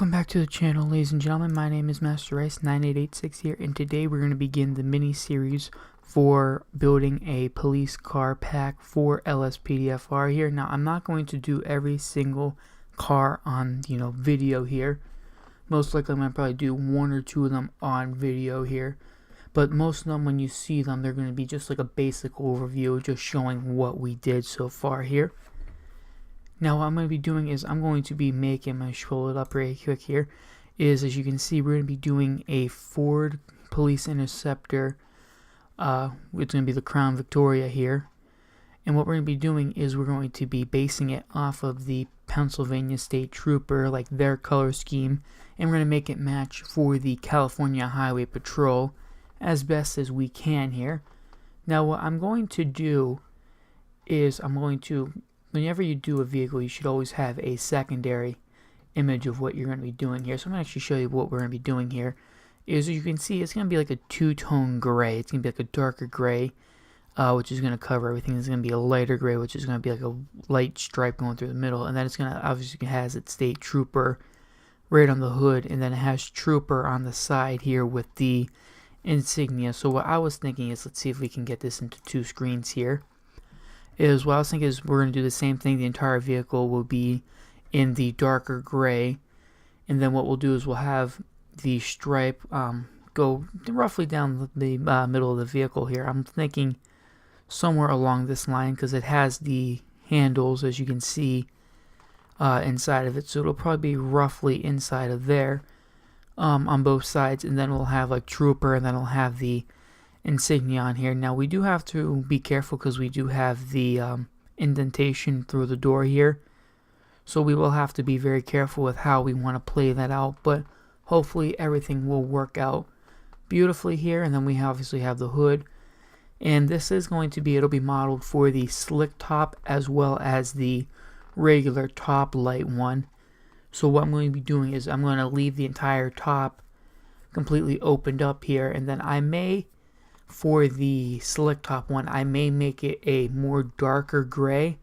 Welcome back to the channel, ladies and gentlemen. My name is Master Rice 9886 here, and today we're going to begin the mini series for building a police car pack for LSPDFR here. Now, I'm not going to do every single car on video here. Most likely I'm going to probably do one or two of them on video here, but most of them, when you see them, they're going to be just like a basic overview, just showing what we did so far here. Now what I'm going to be doing is I'm going to be making, I'm going to scroll it up really quick here, is as you can see we're going to be doing a Ford Police Interceptor, it's going to be the Crown Victoria here, and what we're going to be doing is we're going to be basing it off of the Pennsylvania State Trooper, like their color scheme, and we're going to make it match for the California Highway Patrol as best as we can here. Now what I'm going to do is whenever you do a vehicle, you should always have a secondary image of what you're going to be doing here. So I'm going to actually show you what we're going to be doing here. As you can see, it's going to be like a two-tone gray. It's going to be like a darker gray, which is going to cover everything. It's going to be a lighter gray, which is going to be like a light stripe going through the middle. And then it's going to obviously has its State Trooper right on the hood. And then it has Trooper on the side here with the insignia. So what I was thinking is, let's see if we can get this into two screens here. What I was thinking is we're going to do the same thing. The entire vehicle will be in the darker gray, and then what we'll do is we'll have the stripe go roughly down the middle of the vehicle here. I'm thinking somewhere along this line because it has the handles, as you can see, inside of it, so it'll probably be roughly inside of there on both sides, and then we'll have like Trooper, and then we'll have the insignia on here. Now we do have to be careful because we do have the indentation through the door here, so we will have to be very careful with how we want to play that out, but hopefully everything will work out beautifully here. And then we obviously have the hood, and this is going to be, it'll be modeled for the slick top as well as the regular top light one. So what I'm going to be doing is I'm going to leave the entire top completely opened up here, and then I may, for the slick top one, I may make it a more darker gray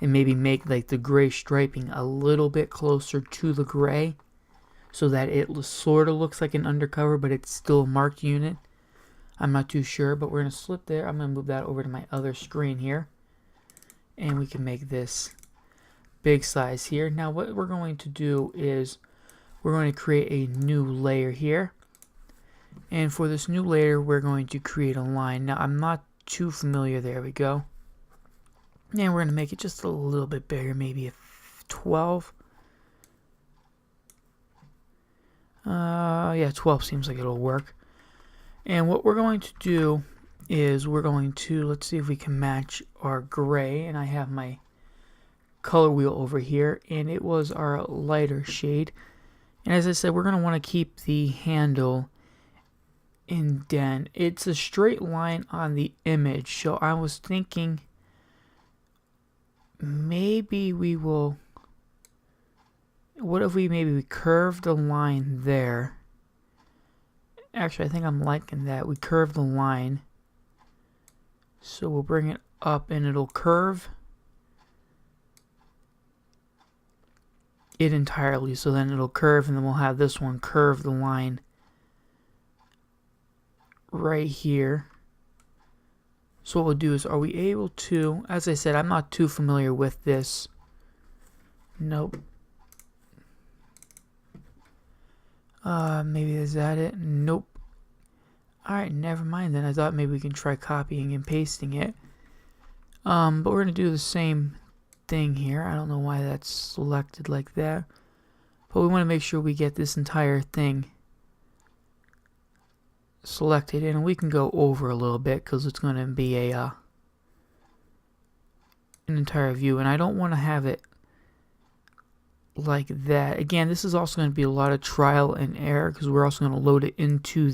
and maybe make like the gray striping a little bit closer to the gray so that it sort of looks like an undercover, but it's still a marked unit. I'm not too sure, but we're going to slip there. I'm going to move that over to my other screen here, and we can make this big size here. Now what we're going to do is we're going to create a new layer here. And for this new layer, we're going to create a line. Now, I'm not too familiar. There we go. And we're going to make it just a little bit bigger, maybe a 12. Yeah, 12 seems like it'll work. And what we're going to do is we're going to, let's see if we can match our gray. And I have my color wheel over here, and it was our lighter shade. And as I said, we're going to want to keep the handle indent. It's a straight line on the image, so I was thinking maybe we will, what if we maybe curve the line there. Actually, I think I'm liking that. We curve the line, so we'll bring it up and it'll curve it entirely, so then it'll curve, and then we'll have this one curve the line right here. So what we'll do is, are we able to, as I said, I'm not too familiar with this. Nope. Maybe is that it? Nope. Alright, never mind then. I thought maybe we can try copying and pasting it. But we're gonna do the same thing here. I don't know why that's selected like that, but we want to make sure we get this entire thing selected, and we can go over a little bit because it's going to be a an entire view, and I don't want to have it like that. Again, this is also going to be a lot of trial and error because we're also going to load it into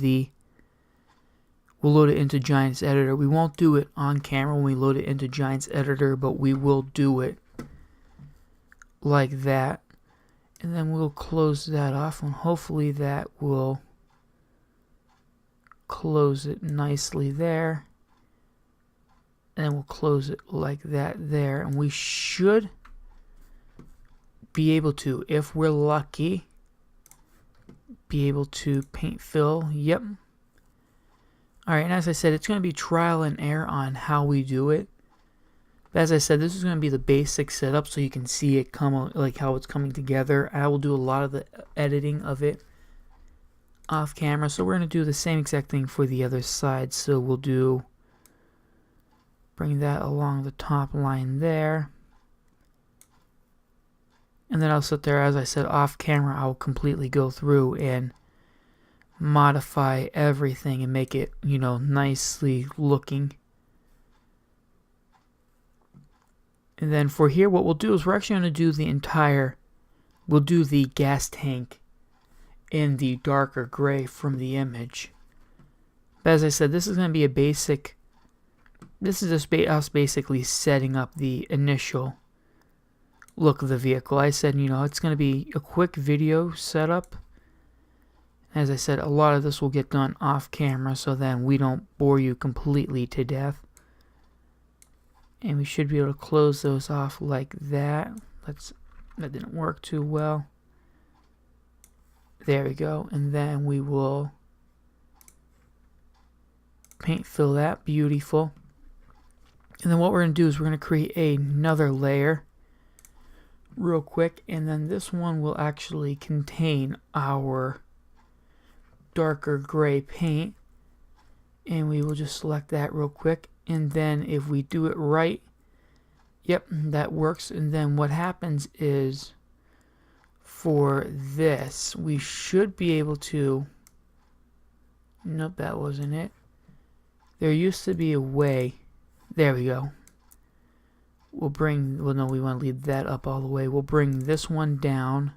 Giants Editor. We won't do it on camera when we load it into Giants Editor, but we will do it like that, and then we'll close that off, and hopefully that will close it nicely there, and then we'll close it like that there, and we should be able to, if we're lucky, be able to paint fill. Yep. Alright, and as I said, it's going to be trial and error on how we do it. But as I said, this is going to be the basic setup so you can see it come, like how it's coming together. I will do a lot of the editing of it off camera. So we're going to do the same exact thing for the other side. So we'll bring that along the top line there. And then I'll sit there, as I said, off camera, I'll completely go through and modify everything and make it, you know, nicely looking. And then for here, what we'll do is we're actually going to do we'll do the gas tank in the darker gray from the image. But as I said, this is going to be a basic, this is just us basically setting up the initial look of the vehicle. I said, you know, it's going to be a quick video setup. As I said, a lot of this will get done off camera, so then we don't bore you completely to death. And we should be able to close those off like that. That didn't work too well. There we go. And then we will paint fill that. Beautiful. And then what we're going to do is we're going to create another layer real quick. And then this one will actually contain our darker gray paint. And we will just select that real quick. And then if we do it right, yep, that works. And then what happens is for this, we should be able to, nope, that wasn't it. There used to be a way, there we go. We'll bring, well no, we want to leave that up all the way. We'll bring this one down.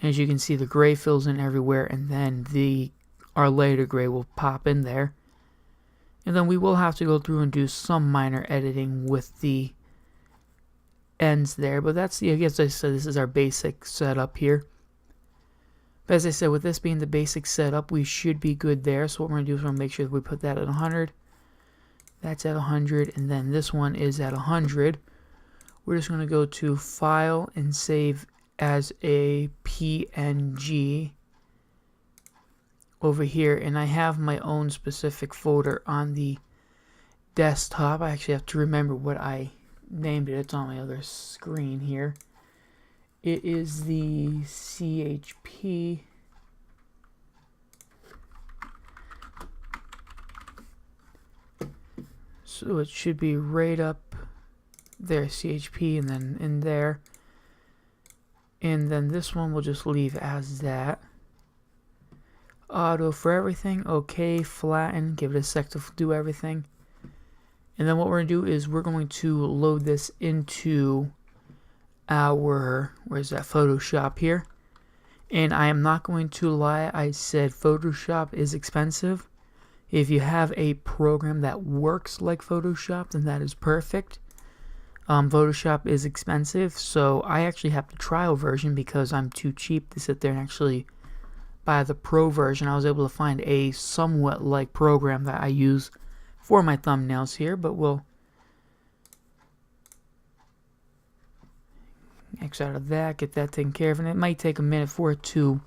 As you can see, the gray fills in everywhere, and then our later gray will pop in there. And then we will have to go through and do some minor editing with the ends there. But that's the, I guess I said, this is our basic setup here. But as I said, with this being the basic setup, we should be good there. So what we're going to do is we're going to make sure that we put that at 100. That's at 100. And then this one is at 100. We're just going to go to File and Save as a PNG. Over here, and I have my own specific folder on the desktop. I actually have to remember what I named it. It's on my other screen here. It is the CHP. So it should be right up there, CHP, and then in there. And then this one we'll just leave as that. Auto for everything. Okay, flatten. Give it a sec to do everything. And then what we're going to do is we're going to load this into our, where's that, Photoshop here. And I am not going to lie, I said Photoshop is expensive. If you have a program that works like Photoshop, then that is perfect. Photoshop is expensive, so I actually have the trial version because I'm too cheap to sit there and actually buy the pro version. I was able to find a somewhat like program that I use for my thumbnails here, but we'll X out of that, get that taken care of, and it might take a minute for it to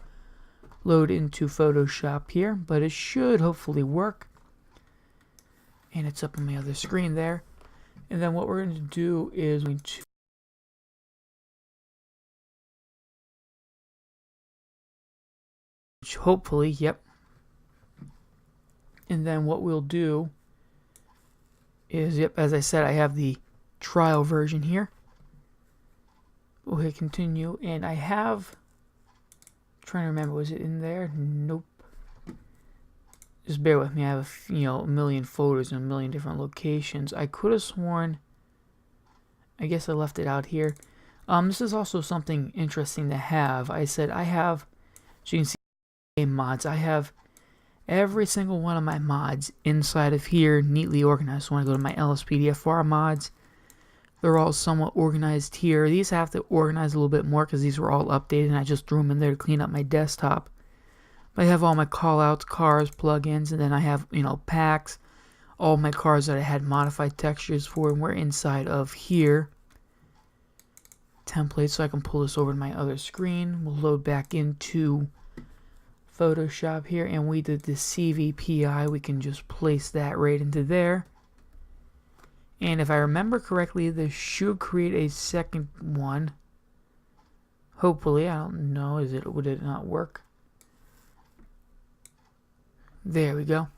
load into Photoshop here, but it should hopefully work. And it's up on my other screen there. And then what we're going to do is we're going to hopefully, yep. And then what we'll do is, yep, as I said, I have the trial version here. We'll hit continue, and I have, I'm trying to remember, was it in there? Nope. Just bear with me. I have a million folders in a million different locations. I could have sworn, I guess I left it out here. This is also something interesting to have. I said I have, as you can see, mods. I have every single one of my mods inside of here neatly organized. So when I go to my LSPDFR mods, they're all somewhat organized here. These have to organize a little bit more because these were all updated and I just threw them in there to clean up my desktop. But I have all my callouts, cars, plugins, and then I have, packs, all my cars that I had modified textures for, and we're inside of here. Templates, so I can pull this over to my other screen. We'll load back into Photoshop here and we did the CVPI, we can just place that right into there. And if I remember correctly, this should create a second one. Hopefully, I don't know, would it not work? There we go.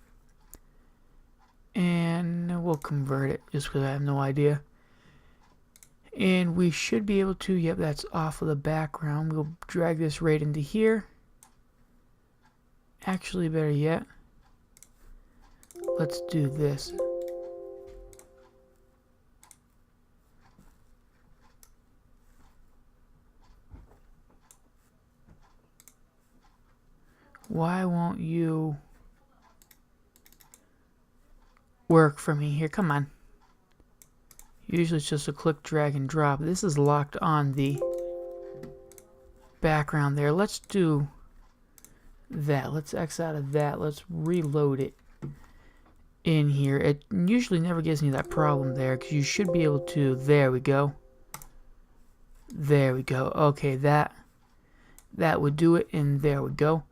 And we'll convert it just because I have no idea. And we should be able to, yep, that's off of the background. We'll drag this right into here. Actually, better yet, let's do this. Why won't you work for me here? Come on. Usually it's just a click, drag, and drop. This is locked on the background there. Let's do that. Let's X out of that. Let's reload it in here. It usually never gives me that problem there because you should be able to. There we go. There we go. Okay, that would do it, and there we go.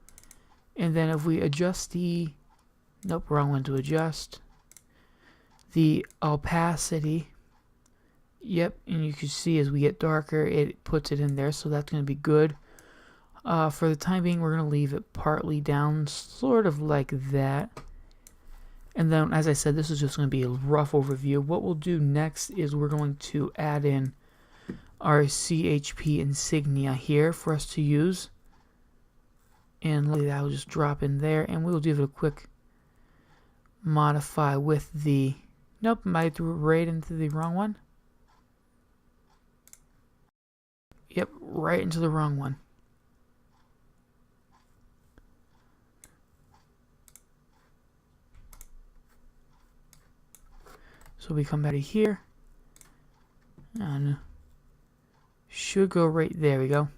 And then if we adjust the, nope, wrong one to adjust, the opacity, yep, and you can see as we get darker, it puts it in there, so that's going to be good. For the time being, we're going to leave it partly down, sort of like that. And then, as I said, this is just going to be a rough overview. What we'll do next is we're going to add in our CHP insignia here for us to use. And that will just drop in there, and we'll give it a quick modify with the, nope, I threw it right into the wrong one. Yep, right into the wrong one. So we come back to here, and should go right there. We go.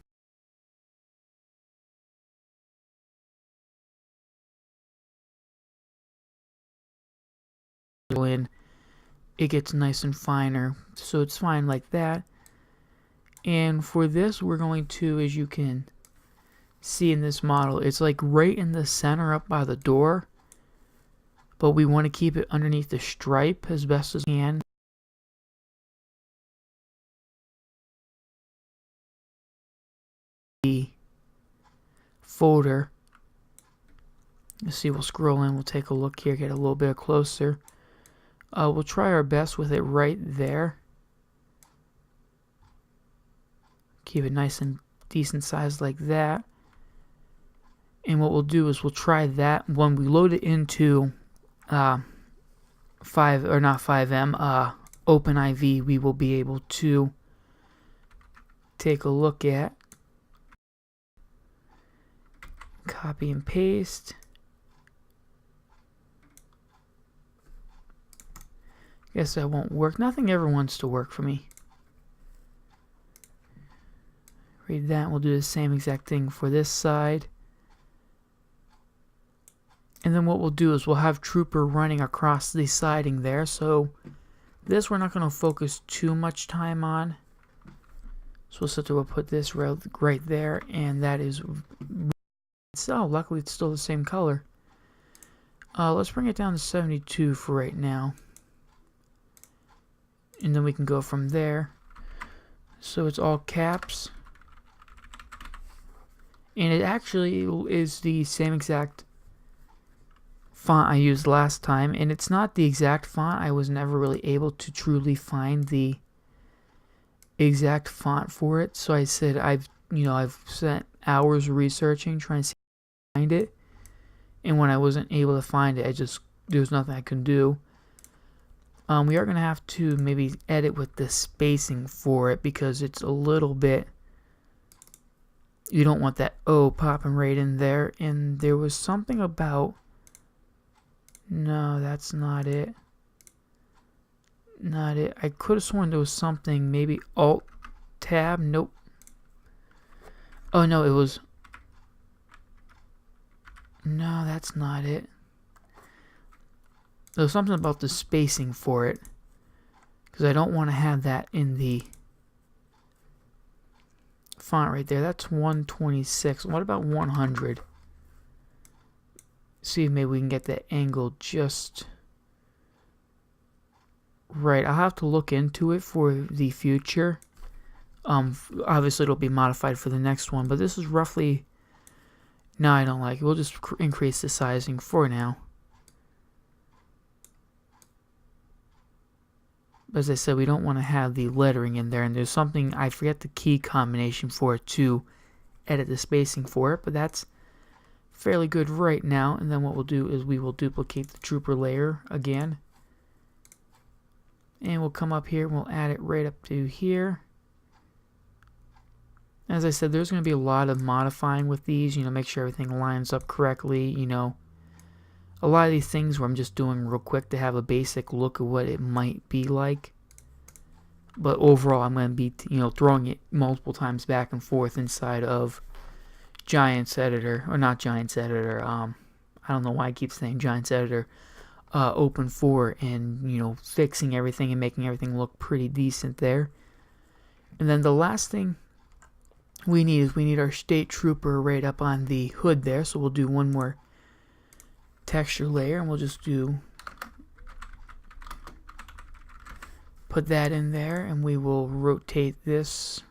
In, it gets nice and finer, so it's fine like that. And for this, we're going to, as you can see in this model, it's like right in the center up by the door, but we want to keep it underneath the stripe as best as we can. The folder, let's see, we'll scroll in, we'll take a look here, get a little bit closer. We'll try our best with it right there. Keep it nice and decent size like that. And what we'll do is we'll try that when we load it into OpenIV. We will be able to take a look at, copy and paste. Guess that won't work. Nothing ever wants to work for me. Read that. We'll do the same exact thing for this side. And then what we'll do is we'll have Trooper running across the siding there. So this we're not going to focus too much time on. So we'll put this right there. And that is... Oh, luckily it's still the same color. Let's bring it down to 72 for right now. And then we can go from there. So it's all caps. And it actually is the same exact font I used last time. And it's not the exact font. I was never really able to truly find the exact font for it. So I said I've spent hours researching, trying to find it. And when I wasn't able to find it, there was nothing I could do. We are going to have to maybe edit with the spacing for it because it's a little bit, you don't want that O popping right in there. And there was something about, no, that's not it. Not it. I could have sworn there was something, maybe Alt Tab, nope. Oh no, it was, no, that's not it. There was something about the spacing for it, because I don't want to have that in the font right there. That's 126. What about 100? see if maybe we can get that angle just right. I'll have to look into it for the future. Obviously it'll be modified for the next one, but this is roughly... No, I don't like it. We'll just increase the sizing for now. As I said, we don't want to have the lettering in there, and there's something, I forget the key combination for it to edit the spacing for it, but that's fairly good right now. And then what we'll do is we will duplicate the trooper layer again, and we'll come up here and we'll add it right up to here. As I said, there's going to be a lot of modifying with these, make sure everything lines up correctly, a lot of these things where I'm just doing real quick to have a basic look of what it might be like. But overall, I'm going to be, throwing it multiple times back and forth inside of Giants Editor, or not Giants Editor, I don't know why I keep saying Giants Editor, Open 4, and, fixing everything and making everything look pretty decent there. And then the last thing we need our state trooper right up on the hood there, so we'll do one more texture layer, and we'll just put that in there, and we will rotate this,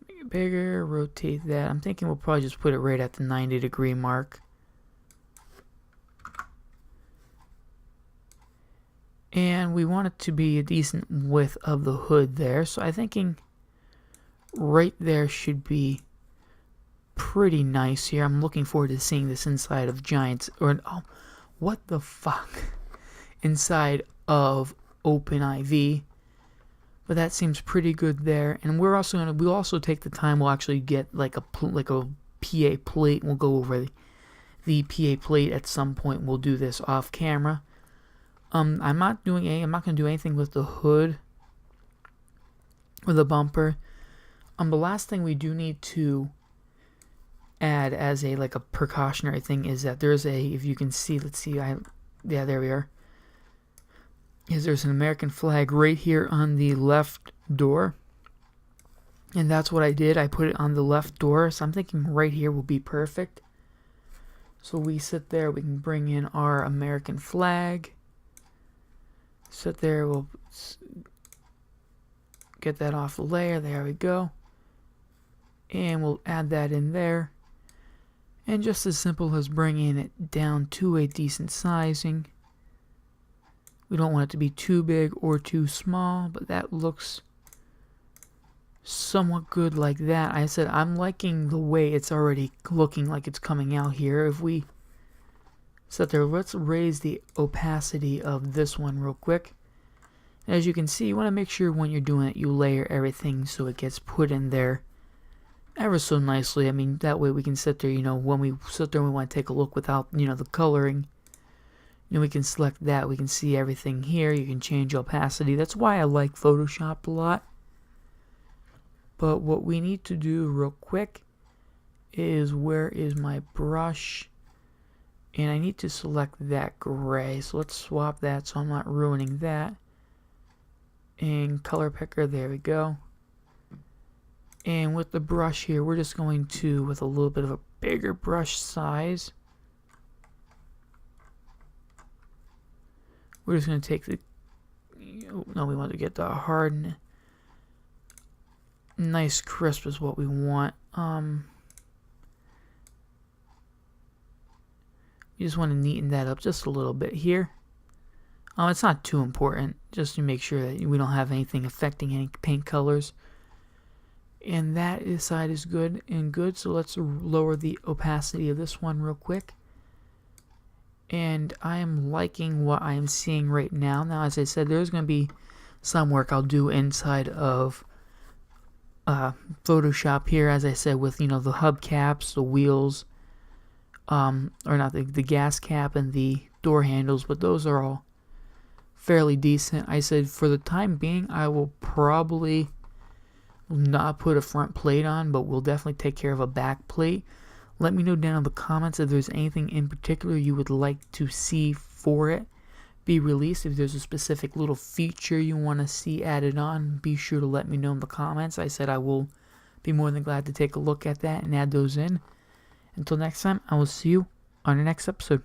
make it bigger, rotate that. I'm thinking we'll probably just put it right at the 90-degree mark. And we want it to be a decent width of the hood there, so I'm thinking right there should be pretty nice here. I'm looking forward to seeing this inside of Giants, or oh, what the fuck, inside of OpenIV. But that seems pretty good there. And we'll also take the time. We'll actually get like a PA plate. We'll go over the PA plate at some point. We'll do this off camera. I'm not going to do anything with the hood or the bumper. The last thing we do need to add as a precautionary thing is that there's if you can see, yeah, there we are, there's an American flag right here on the left door, and that's what I did. I put it on the left door, so I'm thinking right here will be perfect. So we sit there, we can bring in our American flag, sit there, we'll get that off the layer, there we go, and we'll add that in there. And just as simple as bringing it down to a decent sizing. We don't want it to be too big or too small, but that looks somewhat good like that. I said I'm liking the way it's already looking like it's coming out here. If we sit there, let's raise the opacity of this one real quick. As you can see, you want to make sure when you're doing it, you layer everything so it gets put in there ever so nicely. I mean, that way we can sit there, when we sit there and we want to take a look without, the coloring, we can select that. We can see everything here. You can change opacity. That's why I like Photoshop a lot. But what we need to do real quick is, where is my brush? And I need to select that gray. So let's swap that so I'm not ruining that. And color picker, there we go. And with the brush here, we're just going to, with a little bit of a bigger brush size, we're just going to take the, no, we want to get the hard, nice crisp is what we want. You just want to neaten that up just a little bit here. It's not too important, just to make sure that we don't have anything affecting any paint colors. And that side is good and good, so let's lower the opacity of this one real quick. And I am liking what I am seeing right now. Now, as I said, there's going to be some work I'll do inside of Photoshop here, as I said, with, the hubcaps, the wheels, or not the gas cap and the door handles, but those are all fairly decent. I said for the time being, I will probably not put a front plate on, but we'll definitely take care of a back plate. Let me know down in the comments if there's anything in particular you would like to see for it be released. If there's a specific little feature you want to see added on, be sure to let me know in the comments. I said I will be more than glad to take a look at that and add those in. Until next time, I will see you on the next episode.